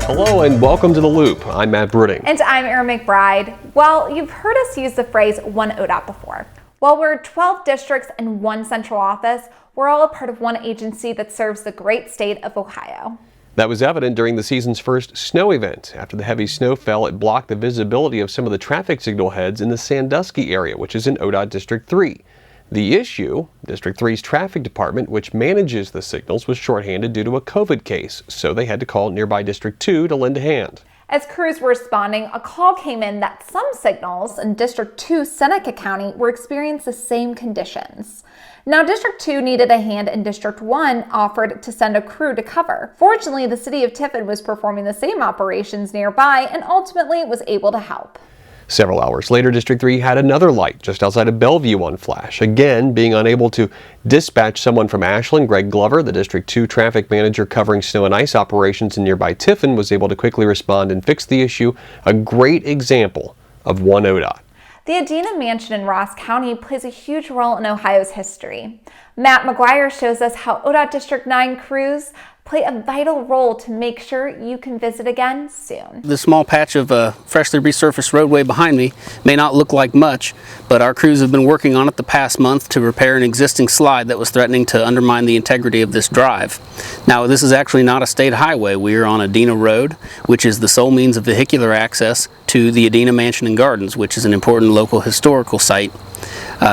Hello and welcome to The Loop. I'm Matt Brudding. And I'm Erin McBride. Well, you've heard us use the phrase One ODOT before. While we're 12 districts and one central office, we're all a part of one agency that serves the great state of Ohio. That was evident during the season's first snow event. After the heavy snow fell, it blocked the visibility of some of the traffic signal heads in the Sandusky area, which is in ODOT District 3. The issue, District 3's traffic department, which manages the signals, was shorthanded due to a COVID case, so they had to call nearby District 2 to lend a hand. As crews were responding, a call came in that some signals in District 2, Seneca County, were experiencing the same conditions. Now, District 2 needed a hand and District 1 offered to send a crew to cover. Fortunately, the city of Tiffin was performing the same operations nearby and ultimately was able to help. Several hours later, District 3 had another light just outside of Bellevue on flash. Again, being unable to dispatch someone from Ashland, Greg Glover, the District 2 traffic manager covering snow and ice operations in nearby Tiffin, was able to quickly respond and fix the issue. A great example of One ODOT. The Adena Mansion in Ross County plays a huge role in Ohio's history. Matt McGuire shows us how ODOT District 9 crews play a vital role to make sure you can visit again soon. The small patch of freshly resurfaced roadway behind me may not look like much, but our crews have been working on it the past month to repair an existing slide that was threatening to undermine the integrity of this drive. Now, this is actually not a state highway. We are on Adena Road, which is the sole means of vehicular access to the Adena Mansion and Gardens, which is an important local historical site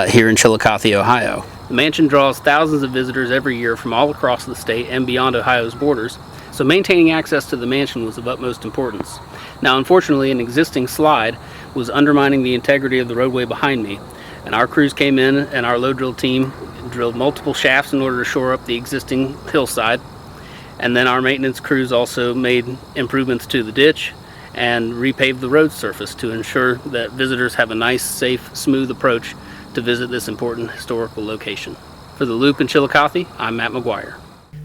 here in Chillicothe, Ohio. The mansion draws thousands of visitors every year from all across the state and beyond Ohio's borders, so maintaining access to the mansion was of utmost importance. Now, unfortunately, an existing slide was undermining the integrity of the roadway behind me, and our crews came in and our load drill team drilled multiple shafts in order to shore up the existing hillside, and then our maintenance crews also made improvements to the ditch and repaved the road surface to ensure that visitors have a nice, safe, smooth approach to visit this important historical location. For The Loop in Chillicothe, I'm Matt McGuire.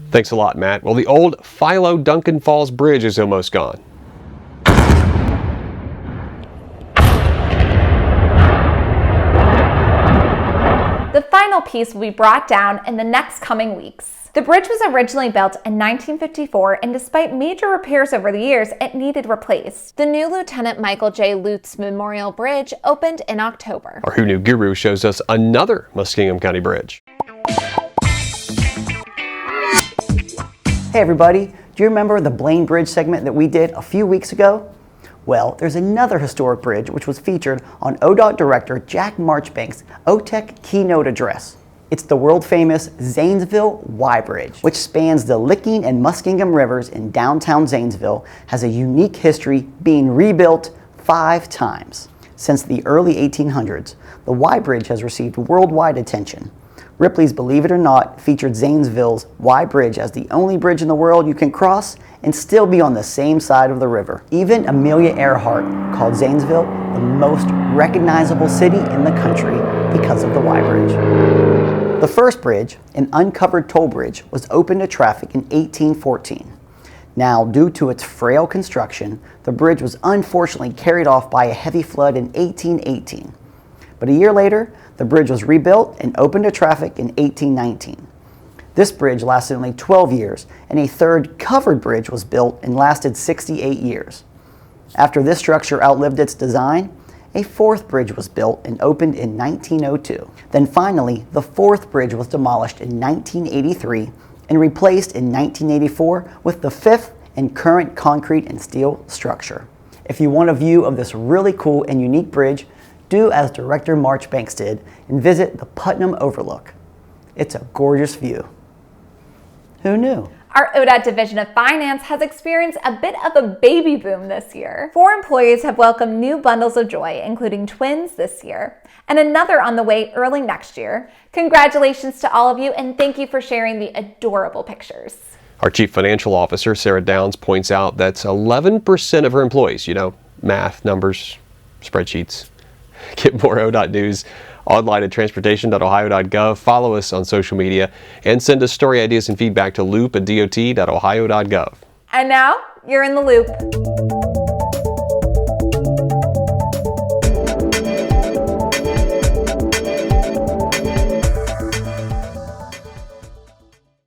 Thanks a lot, Matt. Well, the old Philo Duncan Falls Bridge is almost gone. The final piece will be brought down in the next coming weeks. The bridge was originally built in 1954, and despite major repairs over the years, it needed replaced. The new Lieutenant Michael J. Lutz Memorial Bridge opened in October. Our Who Knew Guru shows us another Muskingum County bridge. Hey everybody, do you remember the Blaine Bridge segment that we did a few weeks ago? Well, there's another historic bridge which was featured on ODOT Director Jack Marchbank's OTEC keynote address. It's the world-famous Zanesville Y Bridge, which spans the Licking and Muskingum rivers in downtown Zanesville, has a unique history, being rebuilt 5 times. Since the early 1800s, the Y Bridge has received worldwide attention. Ripley's Believe It or Not featured Zanesville's Y Bridge as the only bridge in the world you can cross and still be on the same side of the river. Even Amelia Earhart called Zanesville the most recognizable city in the country because of the Y Bridge. The first bridge, an uncovered toll bridge, was opened to traffic in 1814. Now, due to its frail construction, the bridge was unfortunately carried off by a heavy flood in 1818. But a year later, the bridge was rebuilt and opened to traffic in 1819. This bridge lasted only 12 years, and a third covered bridge was built and lasted 68 years. After this structure outlived its design, a fourth bridge was built and opened in 1902. Then finally, the fourth bridge was demolished in 1983 and replaced in 1984 with the fifth and current concrete and steel structure. If you want a view of this really cool and unique bridge, do as Director Marchbanks did and visit the Putnam Overlook. It's a gorgeous view. Who knew? Our ODOT Division of Finance has experienced a bit of a baby boom this year. 4 employees have welcomed new bundles of joy, including twins this year, and another on the way early next year. Congratulations to all of you, and thank you for sharing the adorable pictures. Our Chief Financial Officer, Sarah Downs, points out that's 11% of her employees. You know, math, numbers, spreadsheets. Get more ODOT news online at transportation.ohio.gov. Follow us on social media and send us story ideas and feedback to loop@dot.ohio.gov. And now you're in the loop.